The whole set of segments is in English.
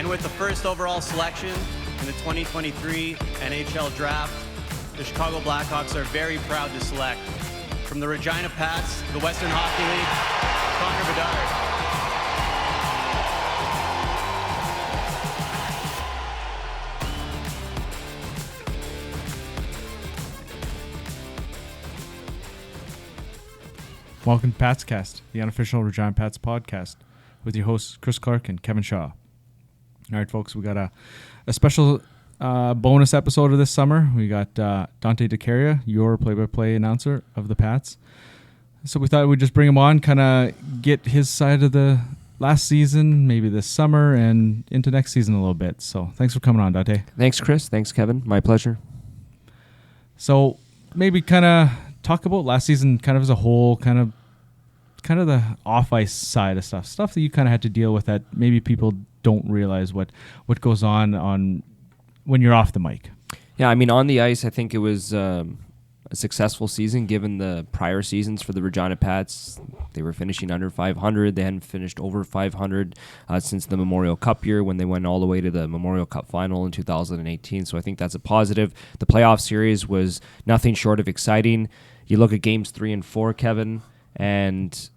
And with the first overall selection in the 2023 NHL Draft, the Chicago Blackhawks are very proud to select from the Regina Pats, the Western Hockey League, Connor Bedard. Welcome to PatsCast, the unofficial Regina Pats podcast, with your hosts Chris Clark and Kevin Shaw. All right, folks, we got a special bonus episode of this summer. We got Dante Caria, your play-by-play announcer of the Pats. So we thought we'd just bring him on, kind of get his side of the last season, maybe this summer, and into next season a little bit. So thanks for coming on, Dante. Thanks, Chris. Thanks, Kevin. My pleasure. So maybe kind of talk about last season kind of as a whole, kind of the off-ice side of stuff that you kind of had to deal with that maybe people don't realize what goes on when you're off the mic. Yeah, I mean, on the ice, I think it was a successful season given the prior seasons for the Regina Pats. They were finishing under 500. They hadn't finished over 500 since the Memorial Cup year when they went all the way to the Memorial Cup final in 2018. So I think that's a positive. The playoff series was nothing short of exciting. You look at games 3 and 4, Kevin, and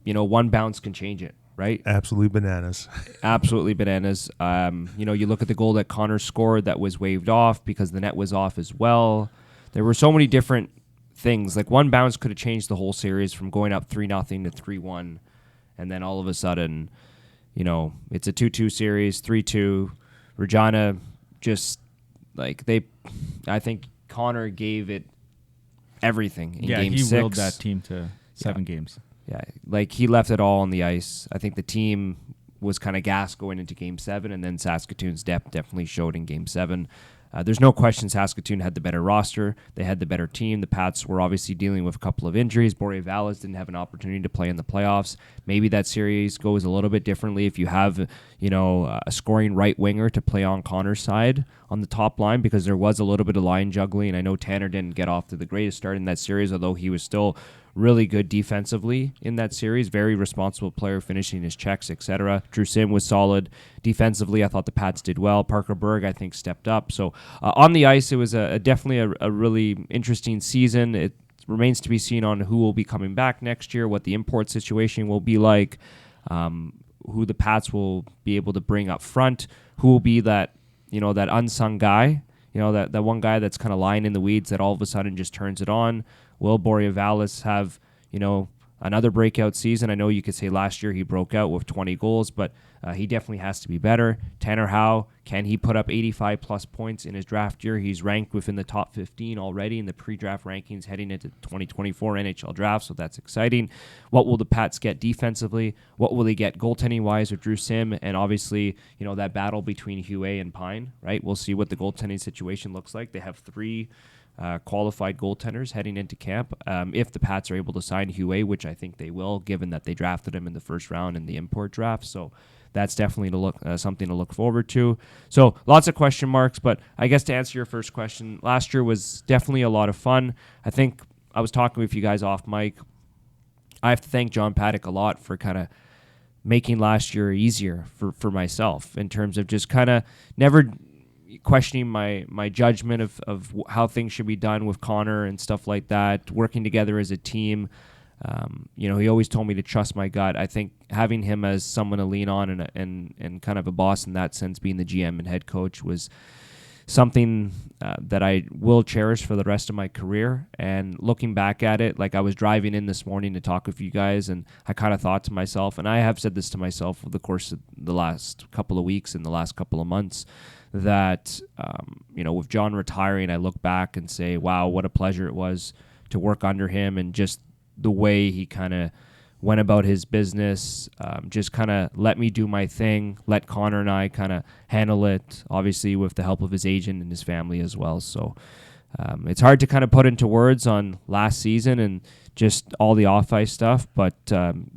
one bounce can change it, right? Absolutely bananas. Absolutely bananas. You look at the goal that Connor scored that was waved off because the net was off as well. There were so many different things. Like one bounce could have changed the whole series from going up 3-0 to 3-1, and then all of a sudden, it's a 2-2 series, 3-2. Regina just I think Connor gave it everything in game 6. Yeah, he willed that team to 7 games. Yeah, like he left it all on the ice. I think the team was kind of gassed going into game 7, and then Saskatoon's depth definitely showed in game 7. There's no question Saskatoon had the better roster. They had the better team. The Pats were obviously dealing with a couple of injuries. Borevalis didn't have an opportunity to play in the playoffs. Maybe that series goes a little bit differently if you have, a scoring right winger to play on Connor's side on the top line, because there was a little bit of line juggling. I know Tanner didn't get off to the greatest start in that series, although he was still really good defensively in that series. Very responsible player, finishing his checks, etc. Drew Sim was solid. Defensively, I thought the Pats did well. Parker Berg, I think, stepped up. So on the ice, it was definitely a really interesting season. It remains to be seen on who will be coming back next year, what the import situation will be like, who the Pats will be able to bring up front, who will be that unsung guy, that one guy that's kind of lying in the weeds that all of a sudden just turns it on. Will Borevalis have, another breakout season? I know you could say last year he broke out with 20 goals, but he definitely has to be better. Tanner Howe, can he put up 85-plus points in his draft year? He's ranked within the top 15 already in the pre-draft rankings heading into 2024 NHL draft, so that's exciting. What will the Pats get defensively? What will they get goaltending-wise with Drew Sim? And obviously, that battle between Huey and Pine, right? We'll see what the goaltending situation looks like. They have 3 qualified goaltenders heading into camp. If the Pats are able to sign Huey, which I think they will, given that they drafted him in the first round in the import draft. So that's definitely something to look forward to. So lots of question marks, but I guess to answer your first question, last year was definitely a lot of fun. I think I was talking with you guys off mic. I have to thank John Paddock a lot for kind of making last year easier for myself in terms of just kind of never questioning my judgment of how things should be done with Connor and stuff like that, working together as a team. He always told me to trust my gut. I think having him as someone to lean on and kind of a boss in that sense, being the GM and head coach, was something that I will cherish for the rest of my career. And looking back at it, like I was driving in this morning to talk with you guys, and I kind of thought to myself, and I have said this to myself over the course of the last couple of weeks and the last couple of months, that, with John retiring, I look back and say, wow, what a pleasure it was to work under him, and just the way he kind of went about his business, just kind of let me do my thing, let Connor and I kind of handle it, obviously with the help of his agent and his family as well. So it's hard to kind of put into words on last season and just all the off-ice stuff, but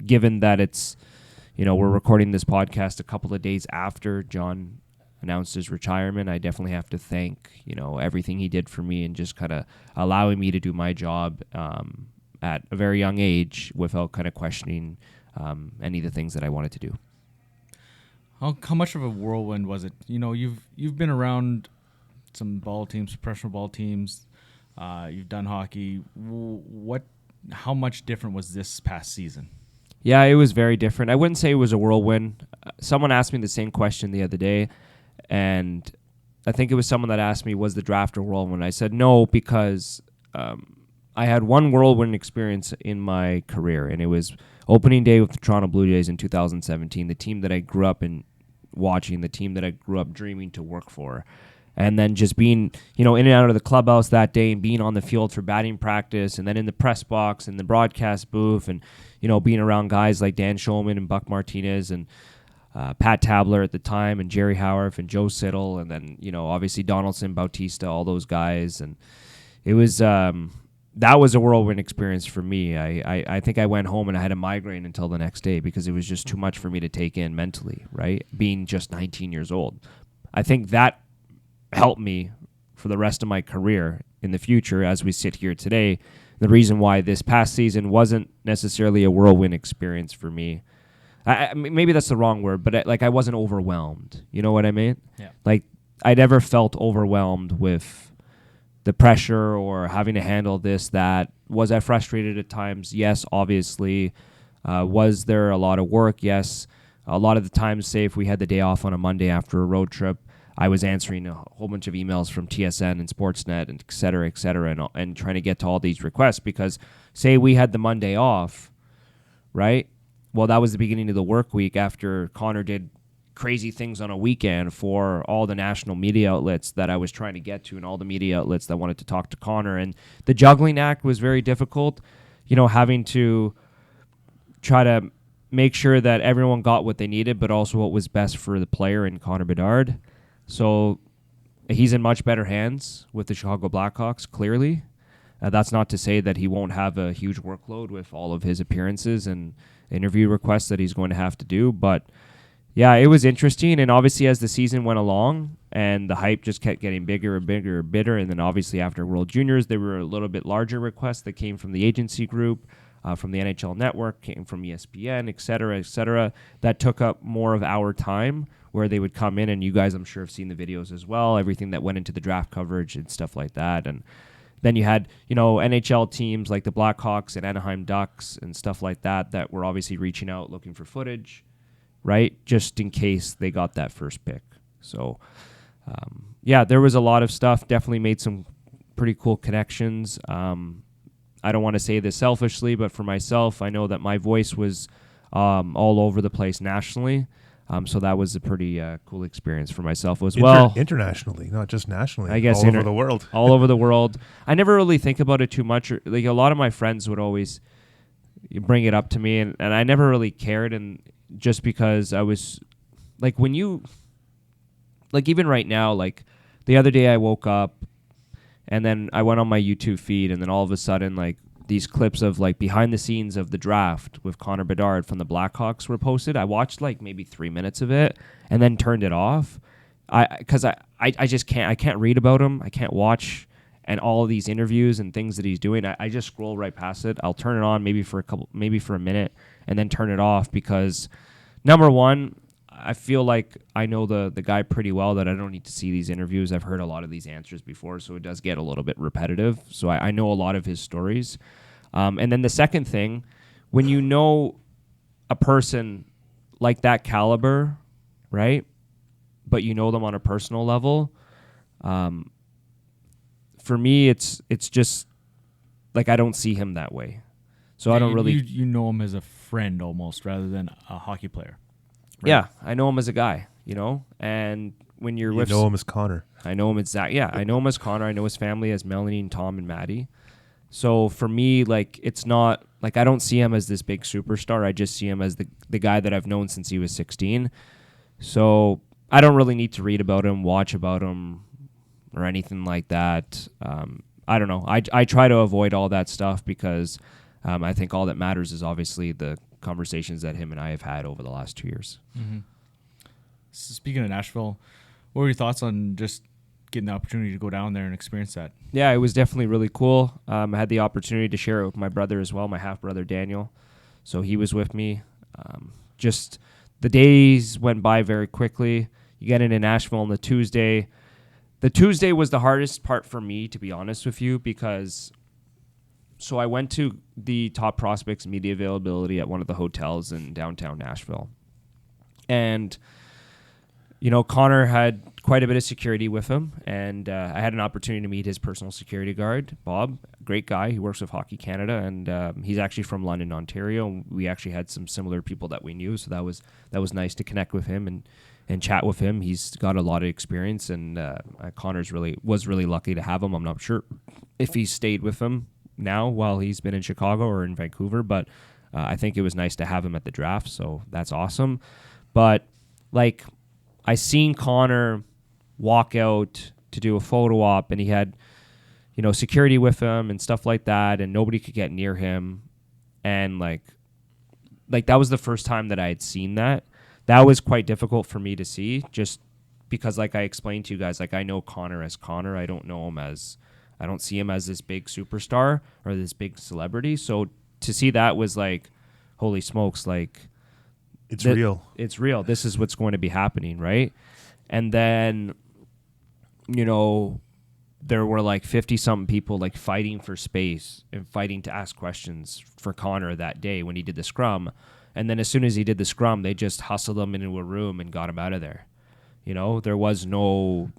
given that it's, we're recording this podcast a couple of days after John announced his retirement, I definitely have to thank, everything he did for me and just kind of allowing me to do my job at a very young age without kind of questioning any of the things that I wanted to do. How much of a whirlwind was it? You know, you've been around some ball teams, professional ball teams. You've done hockey. How much different was this past season? Yeah, it was very different. I wouldn't say it was a whirlwind. Someone asked me the same question the other day, and I think it was someone that asked me, was the draft a whirlwind? I said no, because I had one whirlwind experience in my career, and it was opening day with the Toronto Blue Jays in 2017, the team that I grew up in watching, the team that I grew up dreaming to work for. And then just being, in and out of the clubhouse that day and being on the field for batting practice and then in the press box and the broadcast booth and, being around guys like Dan Shulman and Buck Martinez and Pat Tabler at the time and Jerry Howarth and Joe Siddle and then, obviously Donaldson, Bautista, all those guys. And it was, that was a whirlwind experience for me. I think I went home and I had a migraine until the next day because it was just too much for me to take in mentally, right? Being just 19 years old. I think that help me for the rest of my career in the future as we sit here today. The reason why this past season wasn't necessarily a whirlwind experience for me. Maybe that's the wrong word, but I wasn't overwhelmed. You know what I mean? Yeah. Like I never felt overwhelmed with the pressure or having to handle this, that. Was I frustrated at times? Yes, obviously. Was there a lot of work? Yes. A lot of the times, say if we had the day off on a Monday after a road trip, I was answering a whole bunch of emails from TSN and Sportsnet and et cetera, and trying to get to all these requests because, say, we had the Monday off, right? Well, that was the beginning of the work week after Connor did crazy things on a weekend for all the national media outlets that I was trying to get to and all the media outlets that wanted to talk to Connor. And the juggling act was very difficult, having to try to make sure that everyone got what they needed, but also what was best for the player in Connor Bedard. So he's in much better hands with the Chicago Blackhawks, clearly. That's not to say that he won't have a huge workload with all of his appearances and interview requests that he's going to have to do. But, yeah, it was interesting. And obviously as the season went along and the hype just kept getting bigger and bigger and bigger, and then obviously after World Juniors, there were a little bit larger requests that came from the agency group, from the NHL Network, came from ESPN, et cetera, that took up more of our time, where they would come in, and you guys I'm sure have seen the videos as well, everything that went into the draft coverage and stuff like that. And then you had, NHL teams like the Blackhawks and Anaheim Ducks and stuff like that were obviously reaching out looking for footage, right? Just in case they got that first pick. So, there was a lot of stuff. Definitely made some pretty cool connections. I don't want to say this selfishly, but for myself, I know that my voice was all over the place nationally. So that was a pretty cool experience for myself as well. Internationally, not just nationally. I guess all over the world. All over the world. I never really think about it too much. Like a lot of my friends would always bring it up to me, and I never really cared. And just because I was like, when you, like even right now, like the other day I woke up and then I went on my YouTube feed, and then all of a sudden, like, these clips of like behind the scenes of the draft with Connor Bedard from the Blackhawks were posted. I watched like maybe 3 minutes of it and then turned it off. Because I just can't. I can't read about him. I can't watch and all of these interviews and things that he's doing. I just scroll right past it. I'll turn it on maybe for a minute and then turn it off because, number one, I feel like I know the guy pretty well, that I don't need to see these interviews. I've heard a lot of these answers before, so it does get a little bit repetitive. So I know a lot of his stories. And then the second thing, when you know a person like that caliber, right, but you know them on a personal level, for me, it's just like I don't see him that way. So I don't really... You know him as a friend almost rather than a hockey player. Right? Yeah, I know him as a guy, and when you're with... You know him as Connor. I know him as that. Yeah, I know him as Connor. I know his family as Melanie and Tom and Maddie. So for me, like, it's not... Like, I don't see him as this big superstar. I just see him as the guy that I've known since he was 16. So I don't really need to read about him, watch about him, or anything like that. I don't know. I try to avoid all that stuff because I think all that matters is obviously the conversations that him and I have had over the last 2 years. Mm-hmm. Speaking of Nashville, what were your thoughts on just getting the opportunity to go down there and experience that? Yeah, it was definitely really cool. I had the opportunity to share it with my brother as well, my half-brother Daniel. So he was with me. Just the days went by very quickly. You get into Nashville on the Tuesday. The Tuesday was the hardest part for me, to be honest with you, because so I went to the Top Prospects media availability at one of the hotels in downtown Nashville. And, you know, Connor had quite a bit of security with him, and I had an opportunity to meet his personal security guard, Bob, great guy. He works with Hockey Canada, and he's actually from London, Ontario. And we actually had some similar people that we knew, so that was nice to connect with him and chat with him. He's got a lot of experience, and Connor's was really lucky to have him. I'm not sure if he stayed with him now while he's been in Chicago or in Vancouver, but I think it was nice to have him at the draft, so that's awesome. But like, I seen Connor walk out to do a photo op, and he had, you know, security with him and stuff like that, and nobody could get near him, and like that was the first time that I had seen that. That was quite difficult for me to see, just because, like I explained to you guys, like I know Connor as Connor. I don't see him as this big superstar or this big celebrity. So to see that was like, holy smokes, like it's real. It's real. This is what's going to be happening, right? And then, you know, there were like 50-something people like fighting for space and fighting to ask questions for Connor that day when he did the scrum. And then as soon as he did the scrum, they just hustled him into a room and got him out of there. You know, there was no,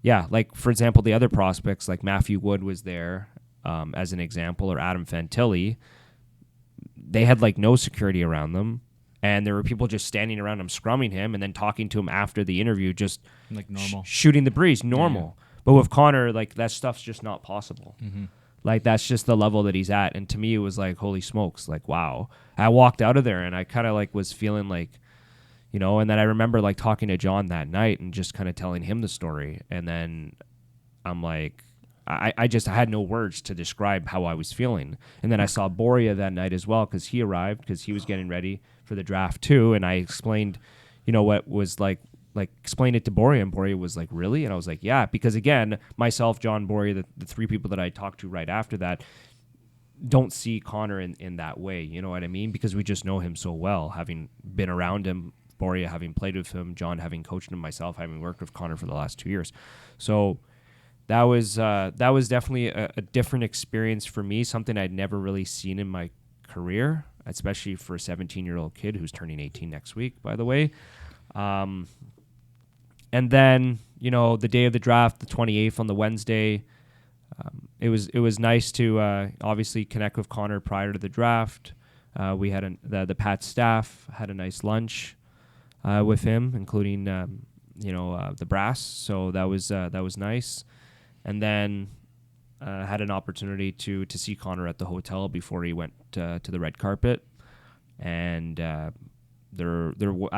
like, for example, the other prospects, like Matthew Wood was there as an example, or Adam Fantilli. They had like no security around them. And there were people just standing around him, scrumming him, and then talking to him after the interview, just like normal, shooting the breeze, normal. Yeah. But with Connor, like, that stuff's just not possible. Mm-hmm. Like, that's just the level that he's at. And to me, it was like, holy smokes, like, wow. I walked out of there, and I kind of, like, was feeling like, you know, and then I remember, like, talking to John that night and just kind of telling him the story. And then I'm like, I had no words to describe how I was feeling. And then I saw Boria that night as well, because he arrived, because he was getting ready for the draft too. And I explained, you know, what was like explained it to Boria, and Boria was like, really? And I was like, yeah, because again, myself, John, Boria, the three people that I talked to right after that don't see Connor in that way. You know what I mean? Because we just know him so well, having been around him, Boria having played with him, John having coached him, myself having worked with Connor for the last 2 years. So that was definitely a different experience for me, something I'd never really seen in my career, especially for a 17-year-old kid who's turning 18 next week, by the way. And then, you know, the day of the draft, the 28th on the Wednesday, it was nice to obviously connect with Connor prior to the draft. We had the Pat staff had a nice lunch with him, including the brass. So that was nice. And then had an opportunity to see Connor at the hotel before he went to the red carpet. And I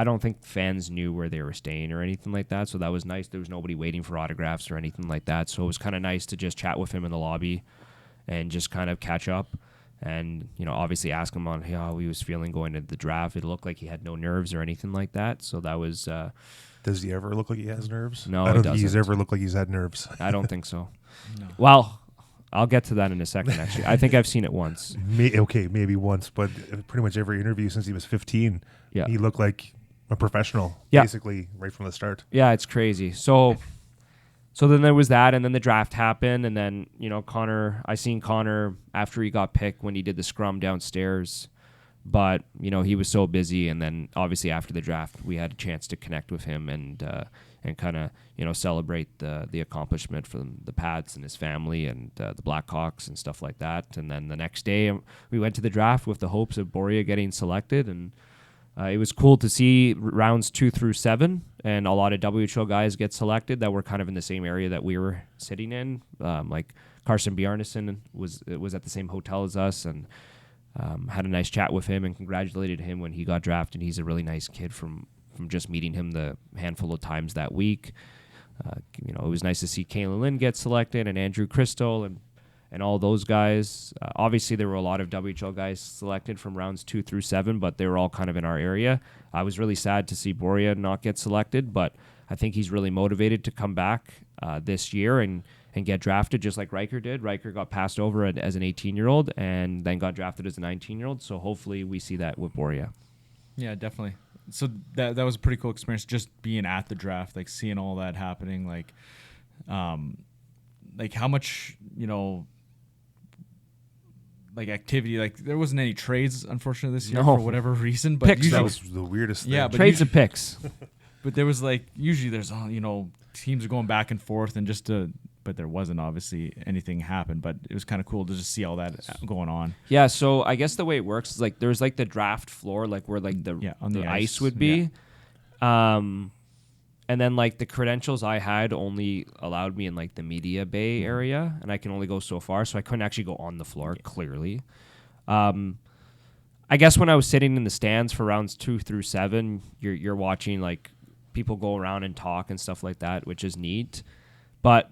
don't think fans knew where they were staying or anything like that. So that was nice. There was nobody waiting for autographs or anything like that. So it was kind of nice to just chat with him in the lobby and just kind of catch up. And, you know, obviously ask him on how he was feeling going into the draft. It looked like he had no nerves or anything like that. So that was... Does he ever look like he has nerves? No, I don't think he's ever looked like he's had nerves. I don't think so. No. Well, I'll get to that in a second, actually. I think I've seen it once. Maybe once, but pretty much every interview since he was 15, he looked like a professional, basically, right from the start. Yeah, it's crazy. So then there was that, and then the draft happened, and then, you know, I seen Connor after he got picked when he did the scrum downstairs. But, you know, he was so busy, and then obviously after the draft, we had a chance to connect with him and kind of, you know, celebrate the accomplishment for the Pats and his family and the Blackhawks and stuff like that. And then the next day, we went to the draft with the hopes of Boria getting selected, and it was cool to see rounds 2 through 7, and a lot of WHL guys get selected that were kind of in the same area that we were sitting in. Like Carson Bjarnason was at the same hotel as us, and had a nice chat with him and congratulated him when he got drafted. He's a really nice kid from just meeting him the handful of times that week. You know, it was nice to see Kaylin Lynn get selected and Andrew Crystal and all those guys. Obviously, there were a lot of WHL guys selected from rounds 2 through 7, but they were all kind of in our area. I was really sad to see Boria not get selected, but I think he's really motivated to come back this year and get drafted just like Riker did. Riker got passed over as an 18-year-old and then got drafted as a 19-year-old. So hopefully we see that with Boria. Yeah, definitely. So that was a pretty cool experience, just being at the draft, like seeing all that happening, like how much, like activity, like there wasn't any trades unfortunately this year for whatever reason, but Picks, that was the weirdest thing. Yeah, but trades and picks. But there was usually there's teams are going back and forth and but there wasn't obviously anything happened, but it was kind of cool to just see all that going on. Yeah, so I guess the way it works is there's the draft floor, where the ice would be. Yeah. And then the credentials I had only allowed me in the media bay area, and I can only go so far, so I couldn't actually go on the floor, clearly. I guess when I was sitting in the stands for rounds 2 through 7, you're watching people go around and talk and stuff like that, which is neat. But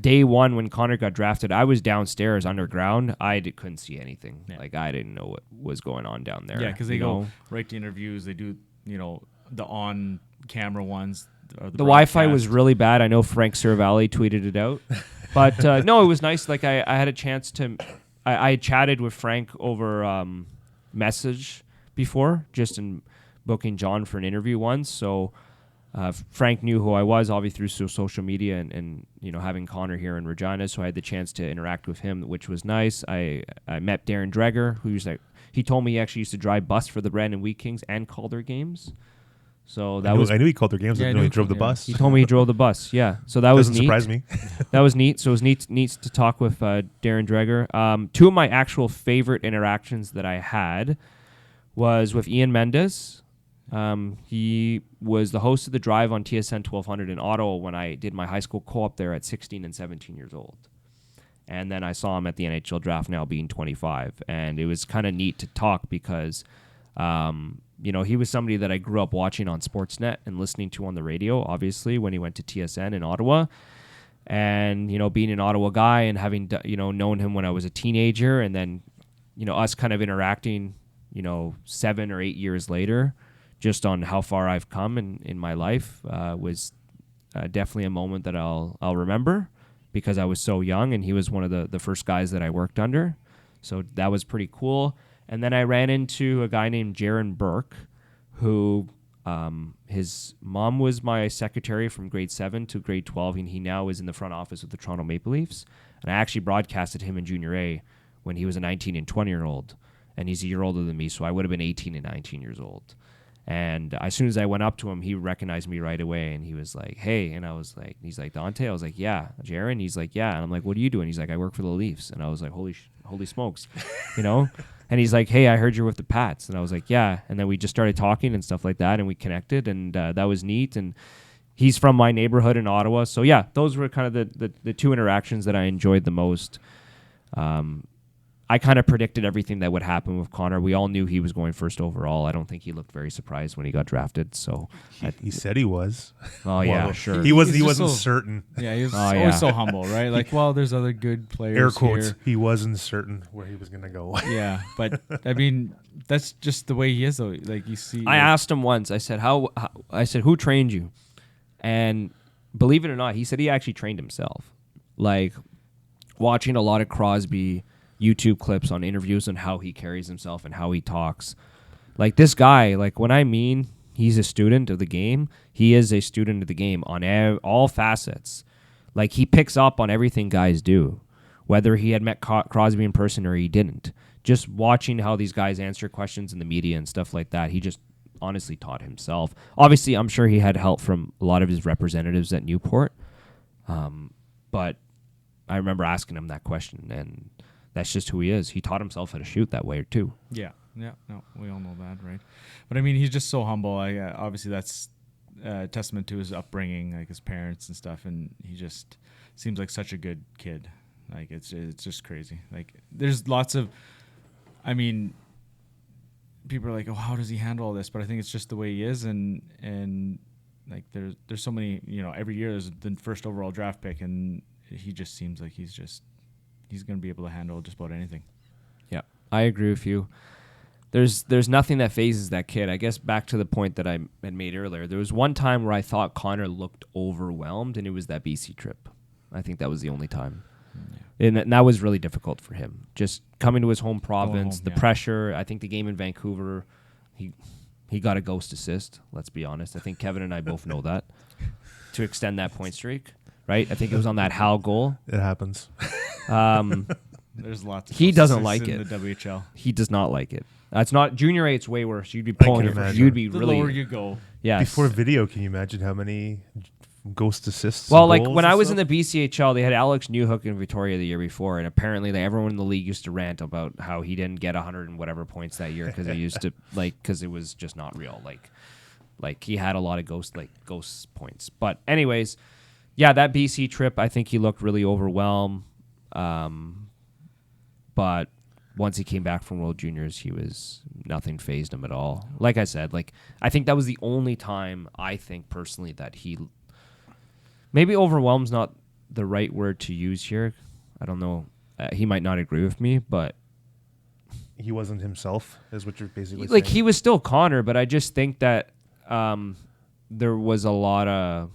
day 1 when Connor got drafted, I was downstairs underground. I couldn't see anything. Yeah. I didn't know what was going on down there. Yeah, because they go right to interviews. They do the on-camera ones. The Wi-Fi was really bad. I know Frank Cervalli tweeted it out. But no, it was nice. I had a chance to... I chatted with Frank over message before, just in booking John for an interview once. So Frank knew who I was, obviously through social media and having Connor here in Regina. So I had the chance to interact with him, which was nice. I met Darren Dreger, who's he told me he actually used to drive bus for the Brandon Wheat Kings and call their games. So I knew he called their games. I knew he drove the bus. He told me he drove the bus. Yeah, so that was neat. Doesn't surprise me. That was neat. So it was neat to talk with Darren Dreger. 2 of my actual favorite interactions that I had was with Ian Mendes. He was the host of the Drive on TSN 1200 in Ottawa when I did my high school co-op there at 16 and 17 years old. And then I saw him at the NHL draft now being 25. And it was kind of neat to talk because he was somebody that I grew up watching on Sportsnet and listening to on the radio, obviously, when he went to TSN in Ottawa. And, being an Ottawa guy and having, known him when I was a teenager, and then, us kind of interacting, 7 or 8 years later, just on how far I've come in my life, was definitely a moment that I'll remember because I was so young and he was one of the first guys that I worked under. So that was pretty cool. And then I ran into a guy named Jaron Burke, who his mom was my secretary from grade 7 to grade 12, and he now is in the front office with the Toronto Maple Leafs. And I actually broadcasted him in Junior A when he was a 19 and 20-year-old, and he's a year older than me, so I would have been 18 and 19 years old. And as soon as I went up to him, he recognized me right away, and he was like, "Hey," and I was like, he's like, "Dante?" I was like, "Yeah." "Jaron?" He's like, "Yeah." And I'm like, "What are you doing?" He's like, "I work for the Leafs." And I was like, holy smokes, And he's like, "Hey, I heard you're with the Pats." And I was like, "Yeah." And then we just started talking and stuff like that, and we connected, and that was neat. And he's from my neighborhood in Ottawa. So, yeah, those were kind of the 2 interactions that I enjoyed the most. I kind of predicted everything that would happen with Connor. We all knew he was going first overall. I don't think he looked very surprised when he got drafted. So he said he was. Oh yeah, sure. He wasn't certain. Yeah, he was always so humble, right? There's other good players. Air quotes. Here. He wasn't certain where he was going to go. Yeah, but I mean, that's just the way he is, though. You see. I asked him once. I said, who trained you? And believe it or not, he said he actually trained himself. Watching a lot of Crosby YouTube clips on interviews and how he carries himself and how he talks. This guy, when I mean he's a student of the game, he is a student of the game on all facets. He picks up on everything guys do, whether he had met Crosby in person or he didn't. Just watching how these guys answer questions in the media and stuff like that, he just honestly taught himself. Obviously, I'm sure he had help from a lot of his representatives at Newport, but I remember asking him that question, and that's just who he is. He taught himself how to shoot that way, too. Yeah. No, we all know that, right? But, I mean, he's just so humble. Obviously, that's a testament to his upbringing, his parents and stuff, and he just seems like such a good kid. It's just crazy. There's lots of, people are like, oh, how does he handle all this? But I think it's just the way he is, and there's so many, every year there's the first overall draft pick, and he just seems like he's going to be able to handle just about anything. Yeah, I agree with you. There's nothing that phases that kid. I guess back to the point that I had made earlier, there was one time where I thought Connor looked overwhelmed, and it was that BC trip. I think that was the only time. Yeah. And that was really difficult for him. Just coming to his home province, the pressure. I think the game in Vancouver, he He got a ghost assist. Let's be honest. I think Kevin and I both know that to extend that point streak. Right? I think it was on that Hal goal. It happens. There's lots of He doesn't like in it. the WHL. He does not like it. That's not Junior A. It's way worse. You'd be pulling it. imagine. You'd be The really lower you go. yes. Before video, can you imagine how many ghost assists? Well, and like goals when and I was stuff? in the BCHL, they had Alex Newhook in Victoria the year before, and apparently everyone in the league used to rant about how he didn't get 100 and whatever points that year because he used to because it was just not real. Like he had a lot of ghost points. But anyways, yeah, that BC trip, I think he looked really overwhelmed. But once he came back from World Juniors, he was nothing fazed him at all. Like I said, I think that was the only time I think personally that he maybe overwhelmed's not the right word to use here. I don't know. He might not agree with me, but he wasn't himself, is what you're basically like saying. he was still Connor, but I just think that there was a lot of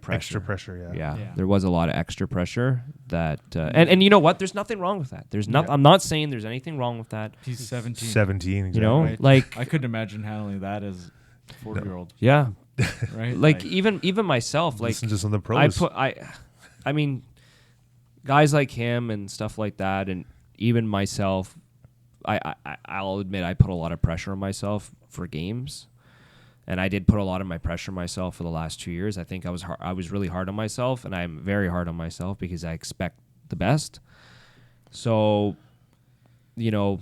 pressure. Extra pressure, Yeah, Yeah. there was a lot of extra pressure that, and you know what? There's nothing wrong with that. There's not. Yeah. I'm not saying there's anything wrong with that. He's 17. 17, exactly. You know, Right. like I couldn't imagine handling that as a 40-year-old. yeah, Right? like even myself, like Listen to some of the pros. I mean, guys like him and stuff like that, and even myself, I'll admit I put a lot of pressure on myself for games. And I did put a lot of my pressure on myself for the last 2 years. I think I was really hard on myself, and I'm very hard on myself because I expect the best. So, you know,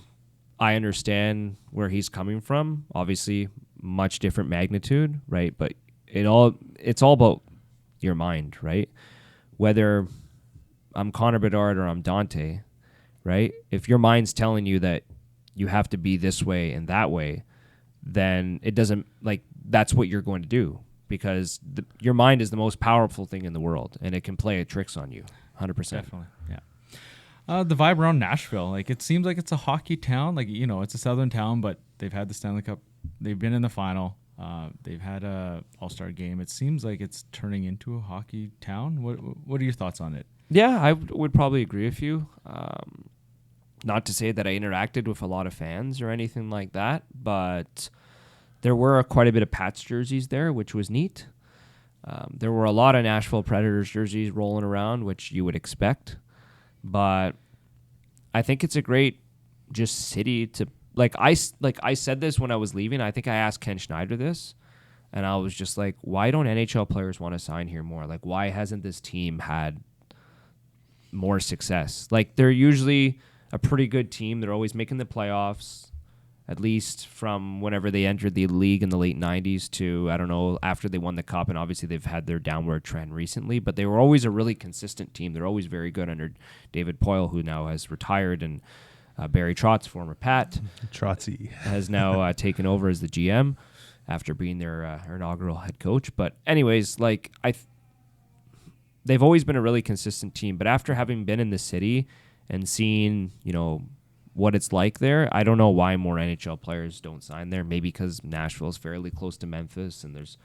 I understand where he's coming from. Obviously, much different magnitude, right? But it's all about your mind, right? Whether I'm Connor Bedard or I'm Dante, right? If your mind's telling you that you have to be this way and that way, then it doesn't, that's what you're going to do because your mind is the most powerful thing in the world, and it can play tricks on you 100%. Definitely, yeah. The vibe around Nashville, it seems like it's a hockey town. It's a southern town, but they've had the Stanley Cup. They've been in the final. They've had a All-Star game. It seems like it's turning into a hockey town. What are your thoughts on it? Yeah, I would probably agree with you. Not to say that I interacted with a lot of fans or anything like that, but there were quite a bit of Pats jerseys there, which was neat. There were a lot of Nashville Predators jerseys rolling around, which you would expect. But I think it's a great just city to I said this when I was leaving. I think I asked Ken Schneider this, and I was just like, why don't NHL players want to sign here more? Why hasn't this team had more success? They're usually a pretty good team. They're always making the playoffs, at least from whenever they entered the league in the late 90s to, I don't know, after they won the Cup. And obviously they've had their downward trend recently, but they were always a really consistent team. They're always very good under David Poyle, who now has retired, and Barry Trotz, former Pat, Trotzy, has now taken over as the GM after being their inaugural head coach. But anyways, they've always been a really consistent team. But after having been in the city and seeing, what it's like there, I don't know why more NHL players don't sign there. Maybe because Nashville is fairly close to Memphis and there's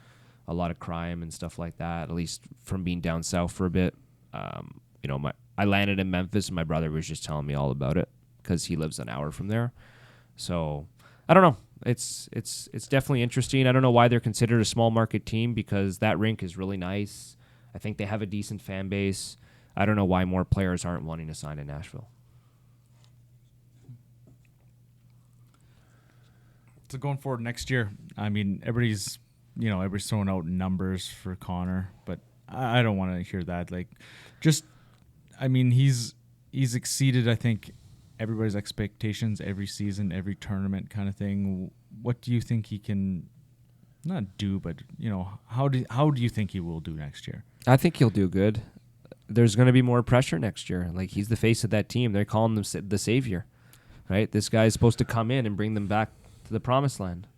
a lot of crime and stuff like that, at least from being down south for a bit. I landed in Memphis and my brother was just telling me all about it because he lives an hour from there. So I don't know. It's definitely interesting. I don't know why they're considered a small market team because that rink is really nice. I think they have a decent fan base. I don't know why more players aren't wanting to sign in Nashville. So going forward next year, I mean, everybody's throwing out numbers for Connor, but I don't want to hear that. He's exceeded, I think, everybody's expectations every season, every tournament kind of thing. What do you think he can not do, but how do you think he will do next year? I think he'll do good. There's going to be more pressure next year. He's the face of that team. They're calling him the savior, right? This guy is supposed to come in and bring them back to the promised land.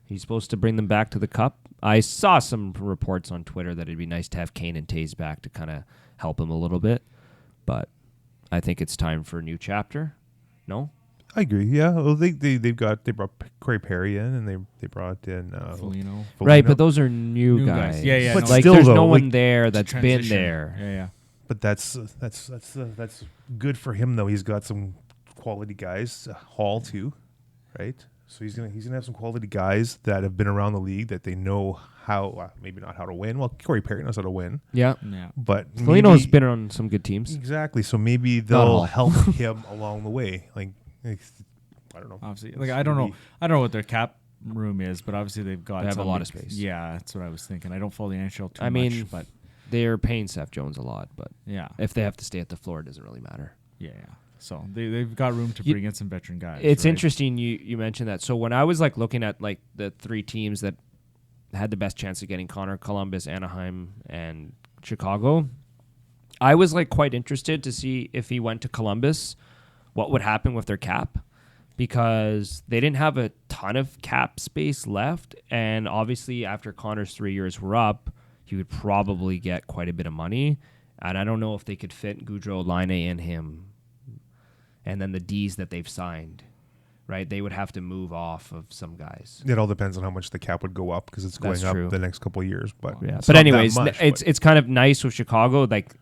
He's supposed to bring them back to the Cup. I saw some reports on Twitter that it'd be nice to have Kane and Taze back to kind of help him a little bit, but I think it's time for a new chapter. No? I agree. Yeah, well, they brought Corey Perry in, and they brought in Foligno. Right, but those are new guys. Yeah, yeah. But no, still, there's though, no one there that's been transition. there. Yeah. But that's good for him though. He's got some quality guys. Hall too, right? So he's gonna have some quality guys that have been around the league that they know how, maybe not how to win. Well, Corey Perry knows how to win. Yeah. But Foligno's been on some good teams. Exactly. So maybe they'll help him along the way. Like I don't know. Obviously, like I don't know what their cap room is, but obviously they have a lot of space. Yeah, that's what I was thinking. I don't follow the NHL too I mean, much, but they're paying Seth Jones a lot, but yeah, if they have to stay at the floor, it doesn't really matter. Yeah. So they've got room to bring in some veteran guys. It's right? interesting you mentioned that. So when I was like looking at like the 3 teams that had the best chance of getting Connor, Columbus, Anaheim, and Chicago, I was like quite interested to see if he went to Columbus, what would happen with their cap, because they didn't have a ton of cap space left, and obviously after Connor's 3 years were up, he would probably get quite a bit of money, and I don't know if they could fit Gaudreau, Laine, and him, and then the Ds that they've signed. Right, they would have to move off of some guys. It all depends on how much the cap would go up because it's going up the next couple of years. But yeah, but anyways, it's kind of nice with Chicago. Like,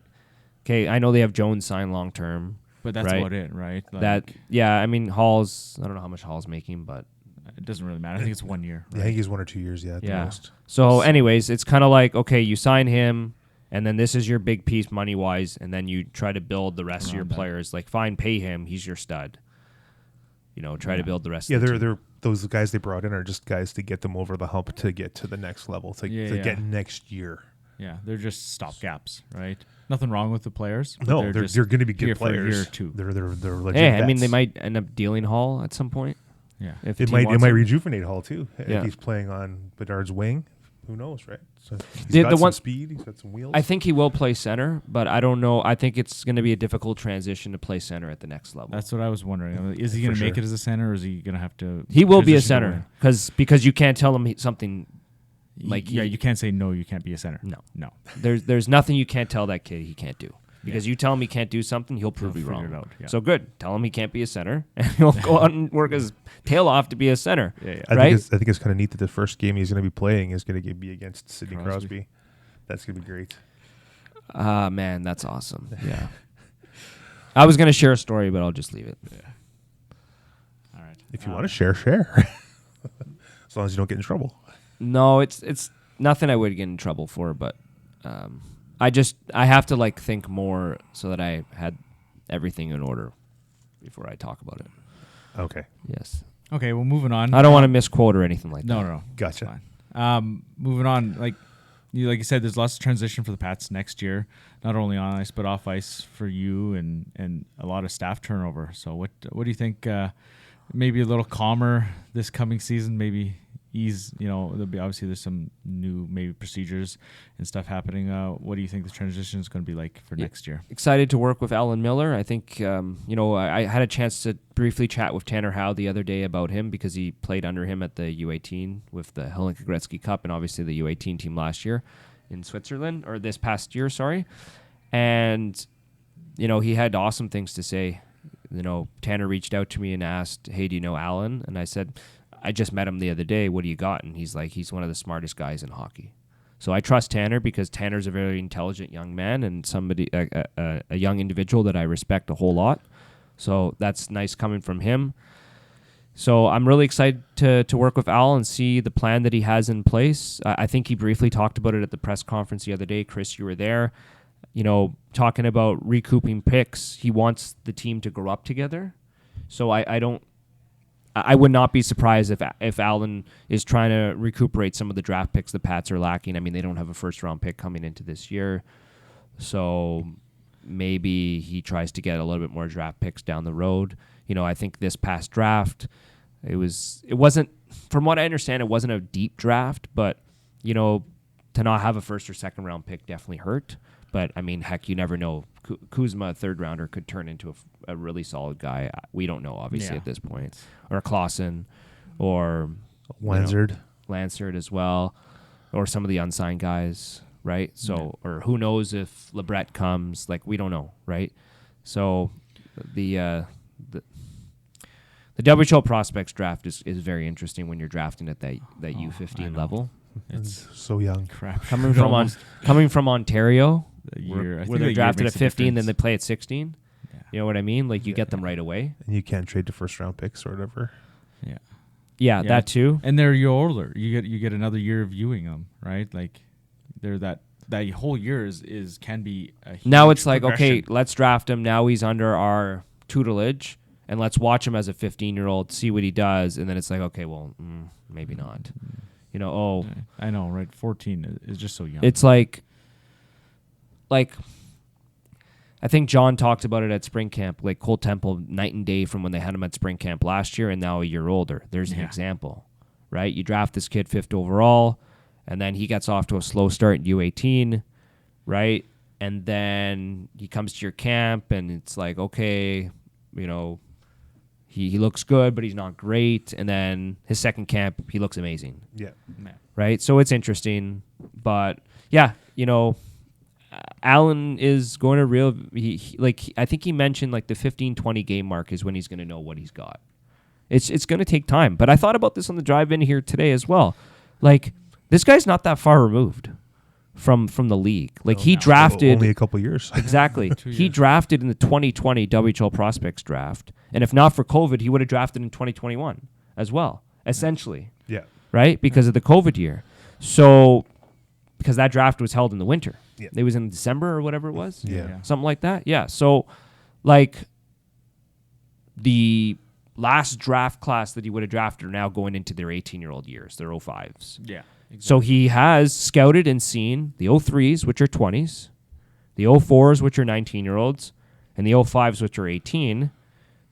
okay, I know they have Jones signed long term, but that's about it, right? Like, I mean, Hall's. I don't know how much Hall's making, but it doesn't really matter. I think it's 1 year. Right? I think he's 1 or 2 years. Yeah, at the most. So, anyways, it's kind of like, okay, you sign him, and then this is your big piece money wise, and then you try to build the rest of your players. Like, fine, pay him. He's your stud. Try to build the rest. Yeah, they're those guys they brought in are just guys to get them over the hump to get to the next level to get next year. Yeah, they're just stopgaps, right? Nothing wrong with the players. No, they're going to be good players. For a year or two. They're legit. Yeah, vets. I mean they might end up dealing Hall at some point. Yeah, if it might rejuvenate Hall too. If he's playing on Bedard's wing. Who knows, right? So he's got some speed. He's got some wheels. I think he will play center, but I don't know. I think it's going to be a difficult transition to play center at the next level. That's what I was wondering. Is he going to make it as a center, or is he going to have to? He will be a center because you can't tell him something like you can't say no. You can't be a center. No. There's nothing you can't tell that kid he can't do. Because you tell him he can't do something, he'll prove you wrong. Out, yeah. So good. Tell him he can't be a center, and he'll go out and work his tail off to be a center. I think it's kind of neat that the first game he's going to be playing is going to be against Sidney Crosby. That's going to be great. Man, that's awesome. Yeah. I was going to share a story, but I'll just leave it. Yeah. All right. If you want to share. As long as you don't get in trouble. No, it's nothing I would get in trouble for, but I have to like think more so that I had everything in order before I talk about it. Okay. Yes. Okay. Well, moving on. I don't want to misquote or anything like that. No. Gotcha. Moving on. Like you said, there's lots of transition for the Pats next year, not only on ice but off ice for you, and a lot of staff turnover. So what do you think? Maybe a little calmer this coming season. Maybe ease, there'll be obviously there's some new maybe procedures and stuff happening. What do you think the transition is going to be like for next year? Excited to work with Alan Miller. I think, I had a chance to briefly chat with Tanner Howe the other day about him because he played under him at the U18 with the Helenka Gretzky Cup and obviously the U18 team last year in Switzerland, or this past year, sorry. And, he had awesome things to say. Tanner reached out to me and asked, hey, do you know Alan? And I said, I just met him the other day. What do you got? And he's like, he's one of the smartest guys in hockey. So I trust Tanner because Tanner's a very intelligent young man and somebody, a young individual that I respect a whole lot. So that's nice coming from him. So I'm really excited to work with Al and see the plan that he has in place. I think he briefly talked about it at the press conference the other day. Chris, you were there. Talking about recouping picks. He wants the team to grow up together. So I would not be surprised if Allen is trying to recuperate some of the draft picks the Pats are lacking. I mean, they don't have a first-round pick coming into this year. So maybe he tries to get a little bit more draft picks down the road. I think this past draft, it wasn't, from what I understand, it wasn't a deep draft, but, to not have a first or second round pick definitely hurt. But, I mean, heck, you never know. Kuzma, a third rounder, could turn into a really solid guy. We don't know, obviously, at this point. Or Clausen, or Lansard as well, or some of the unsigned guys, right? So, or who knows if LeBret comes? Like, we don't know, right? So, the WHL prospects draft is very interesting when you're drafting at that U15 level. It's so young. Crap. Coming from Ontario, where they're drafted at 15, then they play at 16. Yeah. You know what I mean? Like, you get them right away. And you can't trade to first round picks or whatever. Yeah. Yeah, that too. And they're your older. You get another year of viewing them, right? Like they're that whole year can be a huge now it's like, okay, progression. let's draft him. Now he's under our tutelage, and let's watch him as a 15-year-old, see what he does, and then it's like, okay, well, maybe not. You know, I know, right? 14 is just so young. It's like I think John talked about it at spring camp, like Cole Temple, night and day from when they had him at spring camp last year and now a year older. There's an example, right? You draft this kid 5th overall, and then he gets off to a slow start in U18, right? And then he comes to your camp, and it's like, okay, you know, he looks good, but he's not great. And then his second camp, he looks amazing. Yeah. Right? So it's interesting. But, yeah, you know, Allen is going to I think he mentioned like the 15-20 game mark is when he's going to know what he's got. It's going to take time. But I thought about this on the drive in here today as well. Like, this guy's not that far removed from the league. Like, he drafted only a couple years. Exactly. He drafted in the 2020 WHL prospects draft. And if not for COVID, he would have drafted in 2021 as well, essentially. Yeah. Right? Because of the COVID year. So, because that draft was held in the winter. Yeah. It was in December or whatever it was. Yeah. Something like that. Yeah. So, like, the last draft class that he would have drafted are now going into their 18-year-old years, their 05s. Yeah. Exactly. So he has scouted and seen the 03s, which are 20s, the 04s, which are 19-year-olds, and the 05s, which are 18.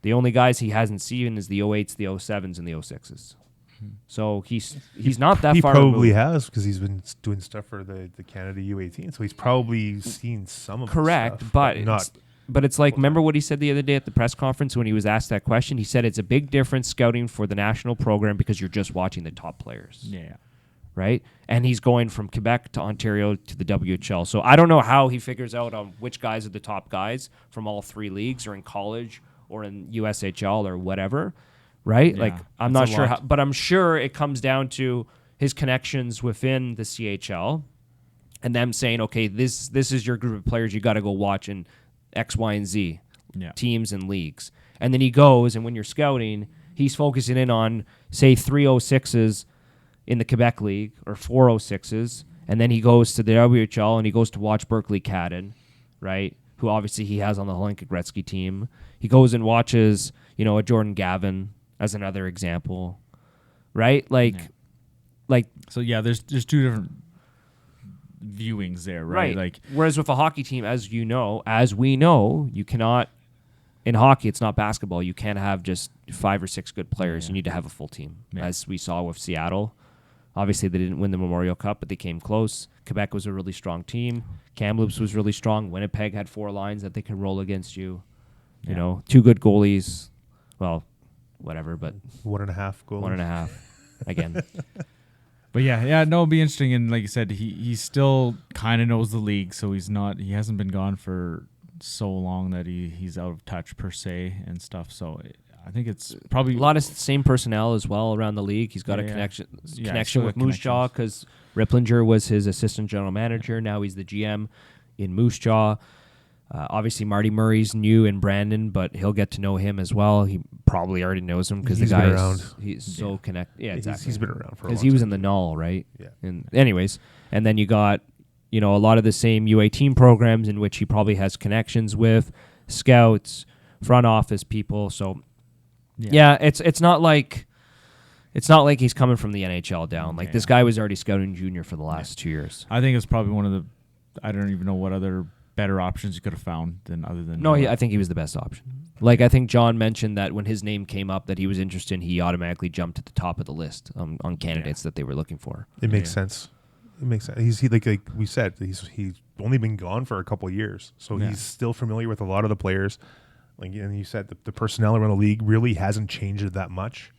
The only guys he hasn't seen is the 08s, the 07s, and the 06s. So he's not that far removed. He probably has, because he's been doing stuff for the Canada U18, so he's probably seen some of Correct, the stuff, but not. But it's like, remember what he said the other day at the press conference when he was asked that question? He said it's a big difference scouting for the national program because you're just watching the top players. Yeah. Right? And he's going from Quebec to Ontario to the WHL. So I don't know how he figures out on which guys are the top guys from all three leagues or in college or in USHL or whatever. Right? Yeah, like, I'm not sure how, but I'm sure it comes down to his connections within the CHL and them saying, okay, this is your group of players you got to go watch in X, Y, and Z teams and leagues. And then he goes, and when you're scouting, he's focusing in on, say, 306s in the Quebec League or 406s, and then he goes to the WHL and he goes to watch Berkeley Cadden, right, who obviously he has on the Hlinka Gretzky team. He goes and watches, you know, a Jordan Gavin as another example, right? Like, So yeah, there's two different viewings there, right? Like, whereas with a hockey team, as we know, you cannot. In hockey, it's not basketball. You can't have just 5 or 6 good players. You need to have a full team, as we saw with Seattle. Obviously, they didn't win the Memorial Cup, but they came close. Quebec was a really strong team. Kamloops was really strong. Winnipeg had 4 lines that they could roll against you. You know, 2 good goalies. Well, whatever, but 1.5 goals. 1.5 again. But no, it'll be interesting. And like you said, he still kind of knows the league, so he hasn't been gone for so long that he's out of touch per se and stuff. So I think it's probably a lot of same personnel as well around the league. He's got a connection with Moose Jaw because Ripplinger was his assistant general manager. Now he's the GM in Moose Jaw. Obviously, Marty Murray's new in Brandon, but he'll get to know him as well. He probably already knows him because the guy he's so connected. Yeah, exactly. He's been around for a while. Because he was in the Null, right? Yeah. And anyways, and then you got, you know, a lot of the same U18 programs in which he probably has connections with scouts, front office people. So it's not like he's coming from the NHL down. Like this guy was already scouting junior for the last 2 years. I think it's probably one of the, I don't even know what other better options you could have found other than I think he was the best option. Like, I think John mentioned that when his name came up that he was interested in, he automatically jumped at the top of the list on candidates that they were looking for. It makes sense. It makes sense. He's like we said, he's only been gone for a couple of years, so he's still familiar with a lot of the players. Like, and you said, the personnel around the league really hasn't changed it that much.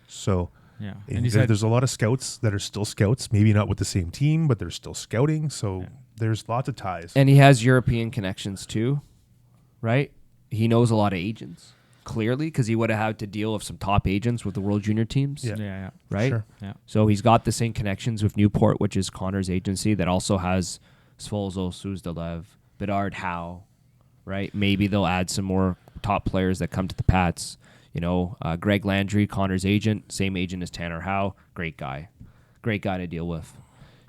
So and there's a lot of scouts that are still scouts, maybe not with the same team, but they're still scouting. So there's lots of ties. And he has European connections too, right? He knows a lot of agents, clearly, because he would have had to deal with some top agents with the World Junior teams. Yeah. Right? Sure. Yeah. So he's got the same connections with Newport, which is Connor's agency, that also has Svolzo, Suzdalev, Bedard, Howe, right? Maybe they'll add some more top players that come to the Pats. Greg Landry, Connor's agent, same agent as Tanner Howe. Great guy to deal with.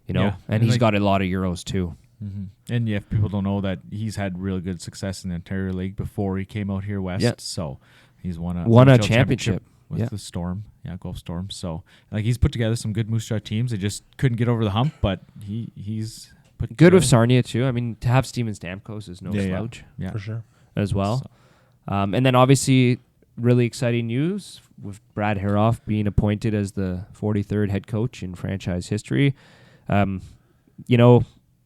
Yeah. And he's got a lot of Euros too. Mm-hmm. And if people don't know that he's had really good success in the Ontario League before he came out here west. Yeah. So he's won a NHL championship with the Storm. Yeah, Gulf Storm. So he's put together some good Moose Jaw teams. They just couldn't get over the hump, but he's put Good together. with Sarnia too. I mean, to have Steven Stamkos is no slouch Yeah. For sure. as well. And then obviously really exciting news with Brad Haroff being appointed as the 43rd head coach in franchise history.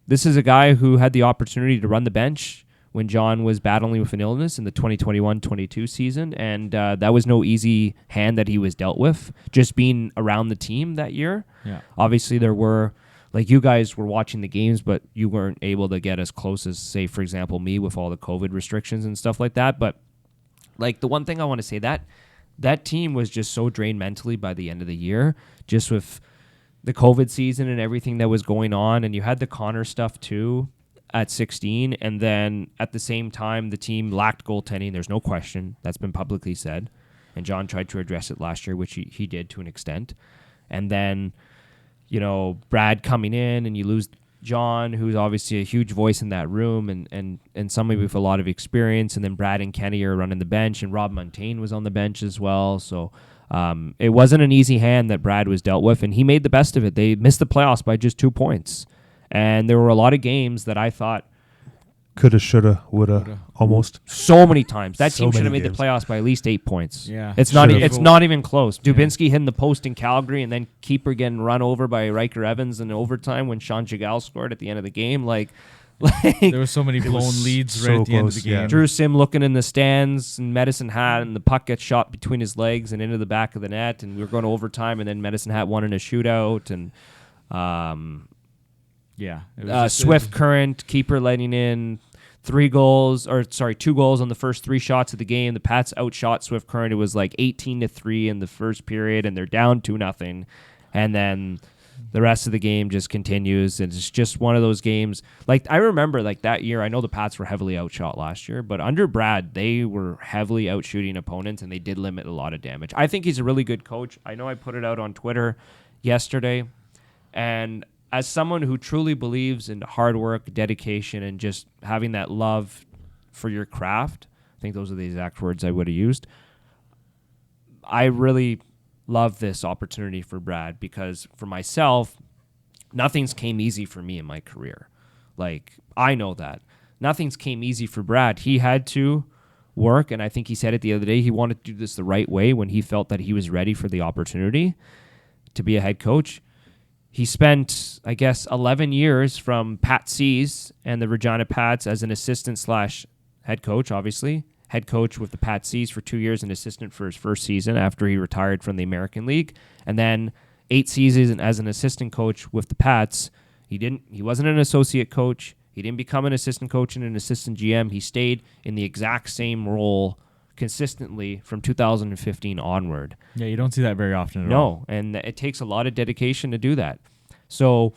This is a guy who had the opportunity to run the bench when John was battling with an illness in the 2021-22 season, and that was no easy hand that he was dealt with, just being around the team that year. Yeah. Obviously, there were, like, you guys were watching the games, but you weren't able to get as close as, say, for example, me with all the COVID restrictions and stuff like that. But, like, the one thing I want to say, that team was just so drained mentally by the end of the year, just with the COVID season and everything that was going on, and you had the Connor stuff too at 16, and then at the same time the team lacked goaltending. There's no question. That's been publicly said, and John tried to address it last year, which he did to an extent. And then Brad coming in, and you lose John, who's obviously a huge voice in that room, and somebody with a lot of experience, and then Brad and Kenny are running the bench, and Rob Montaigne was on the bench as well. So it wasn't an easy hand that Brad was dealt with, and he made the best of it. They missed the playoffs by just 2 points. And there were a lot of games that I thought Coulda, shoulda, woulda, almost. so many times. That So team should have many made the games. playoffs by at least 8 points. Yeah. It's not Should've. it's not even close. Dubinsky hitting the post in Calgary, and then keeper getting run over by Riker Evans in overtime when Sean Jagal scored at the end of the game. Like There were so many blown leads so right at the end of close, the game. yeah. Drew Sim looking in the stands, and Medicine Hat, and the puck gets shot between his legs and into the back of the net, and we were going to overtime, and then Medicine Hat won in a shootout, and Yeah. It was just- Swift Current, keeper letting in 2 goals on the first 3 shots of the game. The Pats outshot Swift Current. It was like 18-3 in the first period, and they're down 2-0. And then the rest of the game just continues, and it's just one of those games. Like, I remember, like, that year, I know the Pats were heavily outshot last year, but under Brad, they were heavily outshooting opponents, and they did limit a lot of damage. I think he's a really good coach. I know I put it out on Twitter yesterday, and as someone who truly believes in hard work, dedication, and just having that love for your craft, I think those are the exact words I would have used. I really love this opportunity for Brad, because for myself, nothing's came easy for me in my career. Like, I know that. Nothing's came easy for Brad. He had to work, and I think he said it the other day, he wanted to do this the right way when he felt that he was ready for the opportunity to be a head coach. He spent, I guess, 11 years from Pat C's and the Regina Pats as an assistant / head coach, obviously. Head coach with the Pat C's for 2 years and assistant for his first season after he retired from the American League. And then 8 seasons as an assistant coach with the Pats. He wasn't an associate coach. He didn't become an assistant coach and an assistant GM. He stayed in the exact same role consistently from 2015 onward. Yeah, you don't see that very often at all. No, and it takes a lot of dedication to do that. So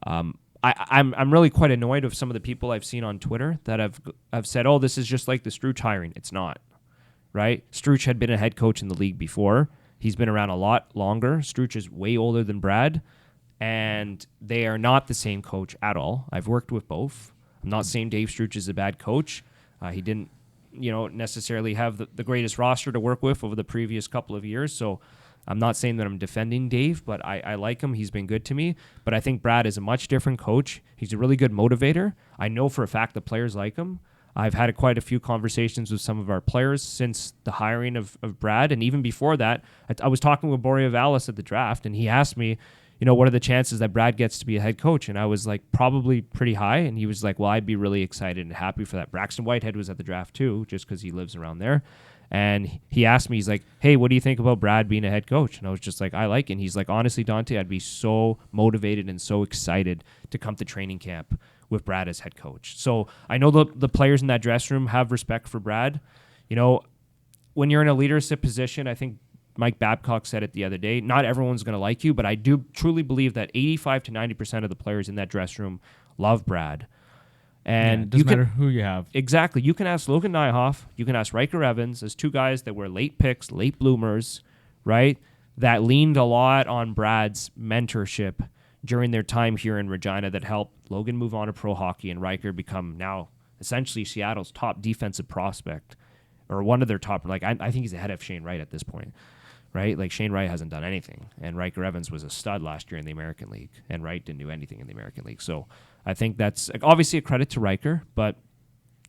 I'm really quite annoyed with some of the people I've seen on Twitter that have said, oh, this is just like the Struch hiring. It's not, right? Struch had been a head coach in the league before. He's been around a lot longer. Struch is way older than Brad, and they are not the same coach at all. I've worked with both. I'm not saying Dave Struch is a bad coach. He didn't necessarily have the greatest roster to work with over the previous couple of years. So I'm not saying that I'm defending Dave, but I like him. He's been good to me. But I think Brad is a much different coach. He's a really good motivator. I know for a fact the players like him. I've had quite a few conversations with some of our players since the hiring of Brad. And even before that, I was talking with Boria Vallis at the draft, and he asked me, what are the chances that Brad gets to be a head coach? And I was like, probably pretty high. And he was like, well, I'd be really excited and happy for that. Braxton Whitehead was at the draft too, just because he lives around there. And he asked me, he's like, hey, what do you think about Brad being a head coach? And I was just like, I like it. And he's like, honestly, Dante, I'd be so motivated and so excited to come to training camp with Brad as head coach. So I know the players in that dressing room have respect for Brad. When you're in a leadership position, I think Mike Babcock said it the other day, not everyone's going to like you, but I do truly believe that 85 to 90% of the players in that dressing room love Brad. And it doesn't matter who you have. Exactly. You can ask Logan Nyhoff. You can ask Riker Evans as two guys that were late picks, late bloomers, right? That leaned a lot on Brad's mentorship during their time here in Regina that helped Logan move on to pro hockey and Riker become now essentially Seattle's top defensive prospect, or one of their top. Like I think he's ahead of Shane Wright at this point, right? Like Shane Wright hasn't done anything, and Riker Evans was a stud last year in the American League, and Wright didn't do anything in the American League. So I think that's obviously a credit to Riker, but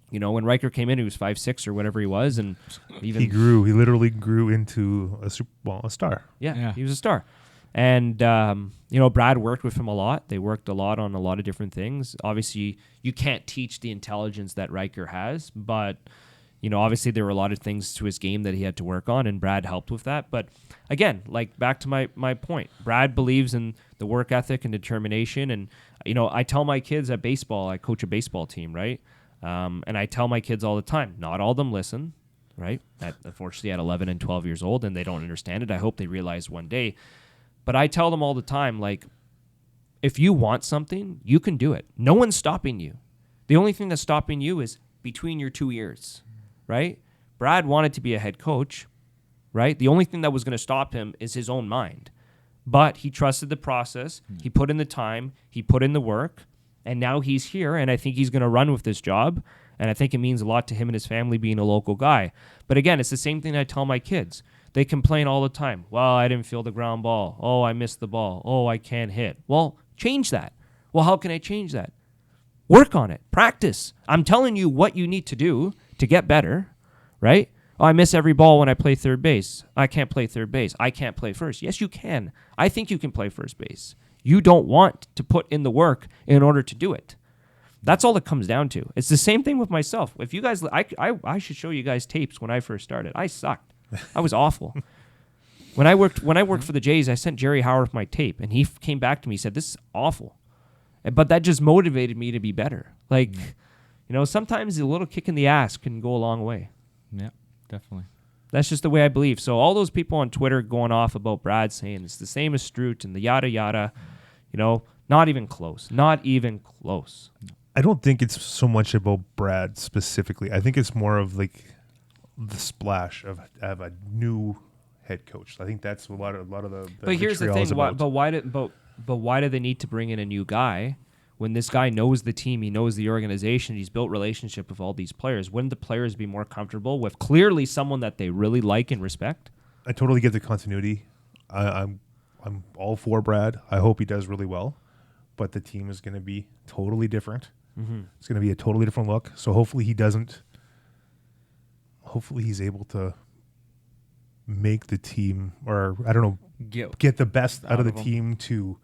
you know, when Riker came in, he was 5'6" or whatever he was, and even he grew. He literally grew into a star. Yeah, he was a star. And, you know, Brad worked with him a lot. They worked a lot on a lot of different things. Obviously, you can't teach the intelligence that Riker has, but, you know, obviously there were a lot of things to his game that he had to work on, and Brad helped with that. But, again, like back to my point, Brad believes in the work ethic and determination. And, you know, I tell my kids at baseball, I coach a baseball team, right? And I tell my kids all the time, not all of them listen, right? Unfortunately, at 11 and 12 years old, and they don't understand it. I hope they realize one day. But I tell them all the time, like, if you want something, you can do it. No one's stopping you. The only thing that's stopping you is between your two ears, right? Brad wanted to be a head coach, right? The only thing that was going to stop him is his own mind. But he trusted the process. He put in the time. He put in the work. And now he's here, and I think he's going to run with this job. And I think it means a lot to him and his family being a local guy. But again, it's the same thing I tell my kids. They complain all the time. Well, I didn't feel the ground ball. Oh, I missed the ball. Oh, I can't hit. Well, change that. Well, how can I change that? Work on it. Practice. I'm telling you what you need to do to get better, right? Oh, I miss every ball when I play third base. I can't play third base. I can't play first. Yes, you can. I think you can play first base. You don't want to put in the work in order to do it. That's all it comes down to. It's the same thing with myself. If you guys, I should show you guys tapes when I first started. I sucked. I was awful. When I worked for the Jays, I sent Jerry Howard my tape, and he came back to me and said, "This is awful," but that just motivated me to be better. Like, you know, sometimes a little kick in the ass can go a long way. Yeah, definitely. That's just the way I believe. So all those people on Twitter going off about Brad saying it's the same as Stroot and the yada yada, you know, not even close. Not even close. I don't think it's so much about Brad specifically. I think it's more of like the splash of a new head coach. I think that's a lot of the But here's the thing. Why do they need to bring in a new guy when this guy knows the team, he knows the organization, he's built relationship with all these players? Wouldn't the players be more comfortable with clearly someone that they really like and respect? I totally get the continuity. I'm all for Brad. I hope he does really well, but the team is going to be totally different. Mm-hmm. It's going to be a totally different look. So hopefully he doesn't. Hopefully he's able to make the team, or I don't know, get the best out of the team to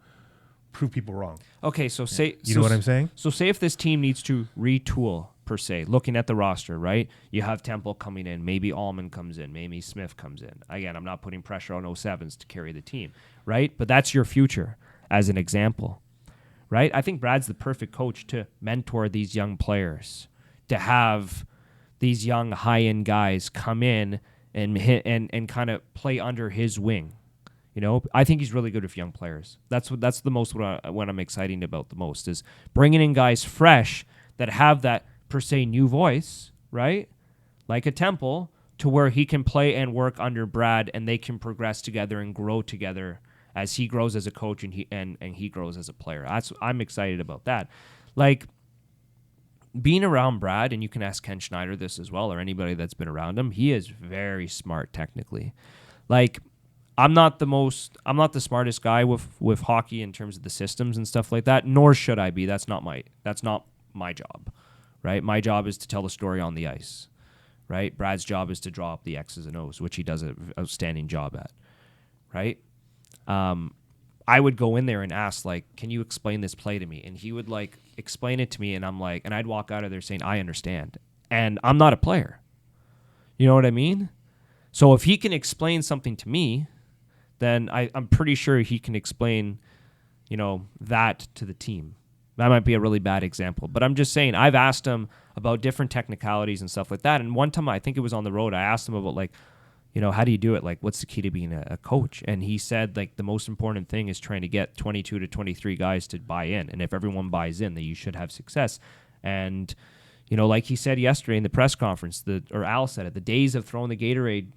prove people wrong. Okay, so say you know what I'm saying? So say if this team needs to retool per se, looking at the roster, right? You have Temple coming in, maybe Allman comes in, maybe Smith comes in. Again, I'm not putting pressure on 07s to carry the team, right? But that's your future as an example, right? I think Brad's the perfect coach to mentor these young players, to have these young high-end guys come in and hit and kind of play under his wing. You know, I think he's really good with young players. That's the most what I'm excited about the most is bringing in guys fresh that have that per se new voice, right? Like a Temple, to where he can play and work under Brad, and they can progress together and grow together as he grows as a coach and he grows as a player. I'm excited about that. Like being around Brad, and you can ask Ken Schneider this as well, or anybody that's been around him. He is very smart technically. Like, I'm not the smartest guy with hockey in terms of the systems and stuff like that, nor should I be. That's not my job, right? My job is to tell the story on the ice, right? Brad's job is to draw up the X's and O's, which he does an outstanding job at, right? I would go in there and ask, like, can you explain this play to me? And he would, like, explain it to me, and I'm like, and I'd walk out of there saying, I understand. And I'm not a player. You know what I mean? So if he can explain something to me, then I'm pretty sure he can explain, you know, that to the team. That might be a really bad example. But I'm just saying, I've asked him about different technicalities and stuff like that. And one time, I think it was on the road, I asked him about, like, you know, how do you do it? Like, what's the key to being a coach? And he said, like, the most important thing is trying to get 22 to 23 guys to buy in. And if everyone buys in, then you should have success. And, like he said yesterday in the press conference, or Al said it, the days of throwing the Gatorade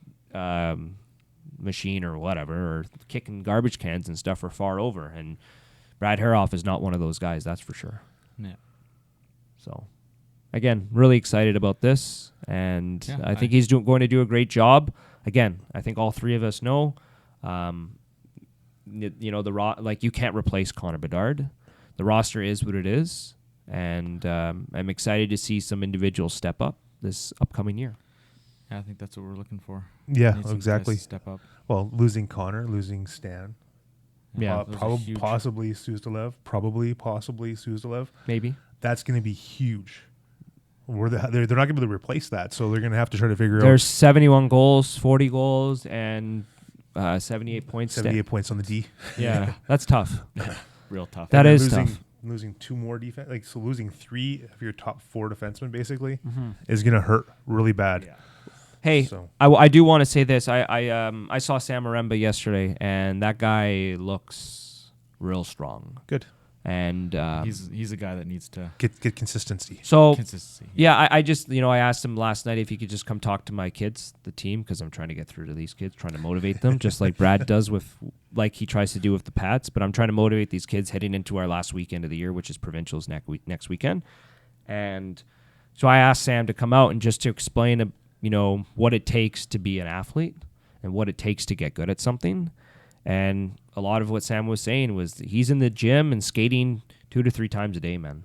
machine or whatever, or kicking garbage cans and stuff are far over. And Brad Haroff is not one of those guys, that's for sure. Yeah. So, again, really excited about this. And Yeah, I think he's going to do a great job. Again, I think all three of us know, you can't replace Connor Bedard. The roster is what it is. And I'm excited to see some individuals step up this upcoming year. Yeah, I think that's what we're looking for. Yeah, Need some exactly. guys to step up. Well, losing Connor, losing Stan. Yeah. Those are Probably, huge. possibly Suzdalev. Maybe. That's going to be huge. They're not going to be able to replace that, so they're going to have to try to figure There's out 71 goals, 40 goals, and 78 points. 78 points on the D. Yeah, that's tough. Real tough. That And is losing, tough. Losing two more defense, so losing 3 of your top 4 defensemen basically Mm-hmm. is going to hurt really bad. Yeah. Hey, So- I do want to say this. I saw Sam Maremba yesterday, and that guy looks real strong. Good. And He's a guy that needs to Get consistency. so consistency. yeah, I just I asked him last night if he could just come talk to my kids, the team, because I'm trying to get through to these kids, trying to motivate them, just like Brad does like he tries to do with the Pats. But I'm trying to motivate these kids heading into our last weekend of the year, which is provincials next weekend. And so I asked Sam to come out and just to explain, what it takes to be an athlete and what it takes to get good at something. And a lot of what Sam was saying was he's in the gym and skating 2 to 3 times a day, man.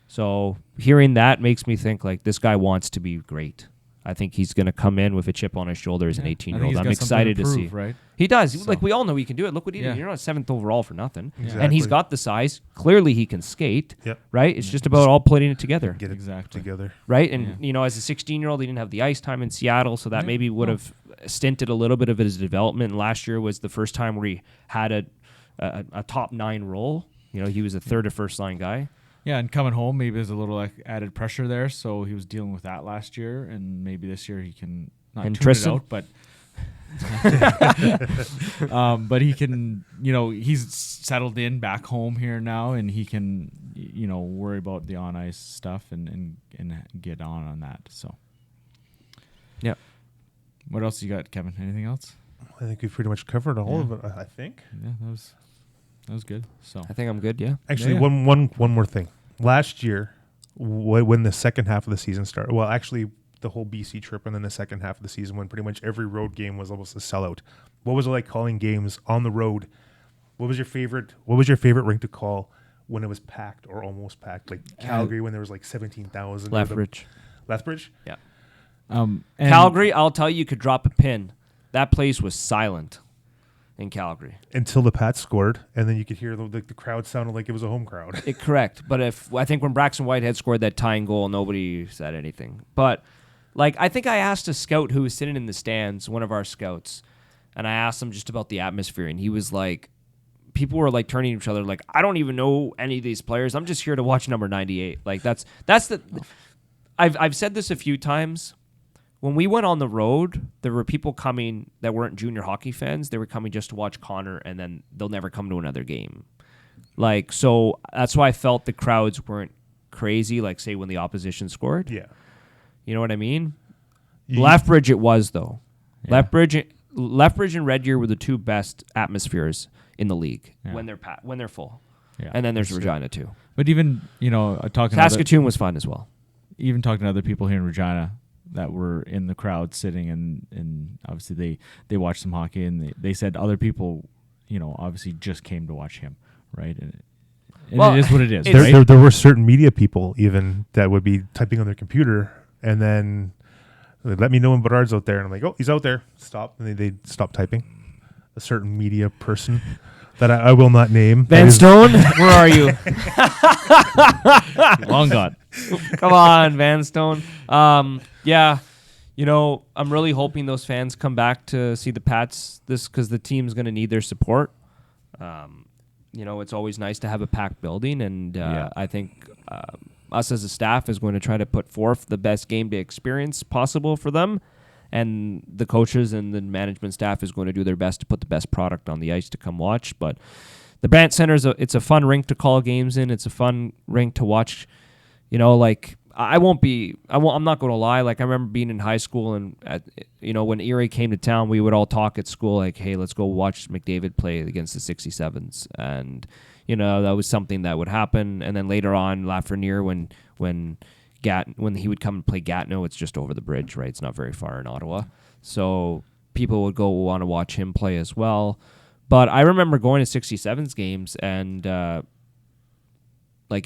So hearing that makes me think like this guy wants to be great. I think he's going to come in with a chip on his shoulder as an 18-year-old. I'm excited to see. Right? He does. So- Like we all know he can do it. Look what he Yeah. did. You're not 7th overall for nothing. Exactly. And he's got the size. Clearly he can skate. Yep. Right? It's just about all putting it together. Get it Exactly. together. Right? And, as a 16-year-old, he didn't have the ice time in Seattle, so that Yeah. maybe would have stinted a little bit of his development. And last year was the first time where he had a top 9 role. He was a third or first line guy. Yeah, and coming home, maybe there's a little added pressure there. So he was dealing with that last year, and maybe this year he can not And tune Tristan? it out, but he can. He's settled in back home here now, and he can, worry about the on ice stuff and get on that. So, Yeah. what else you got, Kevin? Anything else? I think we've pretty much covered all of it. I think. Yeah, that was good. So I think I'm good, yeah. Actually, Yeah. one more thing. Last year, when the second half of the season started, well, actually, the whole BC trip and then the second half of the season, when pretty much every road game was almost a sellout. What was it like calling games on the road? What was your favorite rink to call when it was packed or almost packed? Like Calgary, when there was like 17,000. Lethbridge. Lethbridge. Yeah. and Calgary, I'll tell you could drop a pin. That place was silent in Calgary. Until the Pats scored, and then you could hear the crowd sounded like it was a home crowd. Correct. But I think when Braxton Whitehead scored that tying goal, nobody said anything. But I think I asked a scout who was sitting in the stands, one of our scouts, and I asked him just about the atmosphere, and he was like, people were like turning to each other like, I don't even know any of these players. I'm just here to watch number 98. Like that's the. I've said this a few times. When we went on the road, there were people coming that weren't junior hockey fans. They were coming just to watch Connor, and then they'll never come to another game. So that's why I felt the crowds weren't crazy, like, say, when the opposition scored. Yeah. You know what I mean? Lethbridge it was, though. Yeah. Lethbridge and Red Deer were the 2 best atmospheres in the league Yeah. when they're full. Yeah, And then there's that's Regina, too. But even talking to Saskatoon was fun as well. even talking to other people here in Regina that were in the crowd sitting and obviously they watched some hockey and they said other people, obviously just came to watch him, right? And Well, it is what it is, it's- right? There were certain media people even that would be typing on their computer, and then they'd let me know when Bedard's out there, and I'm like, oh, he's out there. Stop, and they'd stop typing. A certain media person that I will not name. Van Stone, where are you? Long gone. Come on, Van Stone. Yeah, I'm really hoping those fans come back to see the Pats because the team's going to need their support. It's always nice to have a packed building, and Yeah. I think us as a staff is going to try to put forth the best game day experience possible for them, and the coaches and the management staff is going to do their best to put the best product on the ice to come watch. But the Brandt Center it's a fun rink to call games in. It's a fun rink to watch, like I'm not going to lie. Like I remember being in high school and when Erie came to town, we would all talk at school like, hey, let's go watch McDavid play against the 67s. And, that was something that would happen. And then later on, Lafreniere, when he would come and play Gatineau, it's just over the bridge, right? It's not very far in Ottawa. So people would go want to watch him play as well. But I remember going to 67s games and it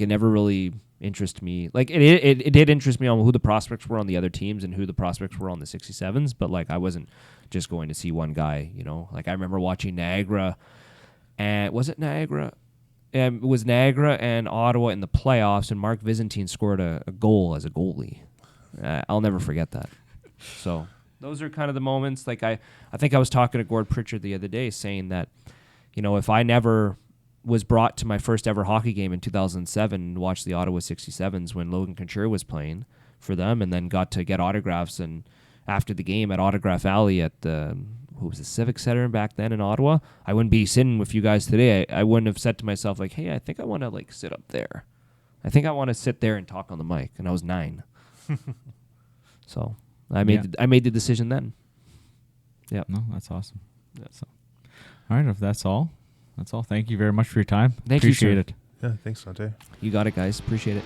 never really interested me. Like it did interest me on who the prospects were on the other teams and who the prospects were on the 67s. But like I wasn't just going to see one guy, Like I remember watching Niagara, and was it Niagara? It was Niagara and Ottawa in the playoffs, and Mark Byzantine scored a goal as a goalie. I'll never forget that. So those are kind of the moments. Like I think I was talking to Gord Pritchard the other day saying that, if I never was brought to my first ever hockey game in 2007 and watched the Ottawa 67s when Logan Couture was playing for them, and then got to get autographs, and after the game at Autograph Alley at the Civic Center back then in Ottawa, I wouldn't be sitting with you guys today. I wouldn't have said to myself like, hey, I think I want to sit up there. I think I want to sit there and talk on the mic. And I was 9. So I made the decision then. Yeah. No, that's awesome. Yeah. So, all right, if that's all. That's all. Thank you very much for your time. Thank you, Appreciate sir. it. Yeah, thanks, Dante. You got it, guys. Appreciate it.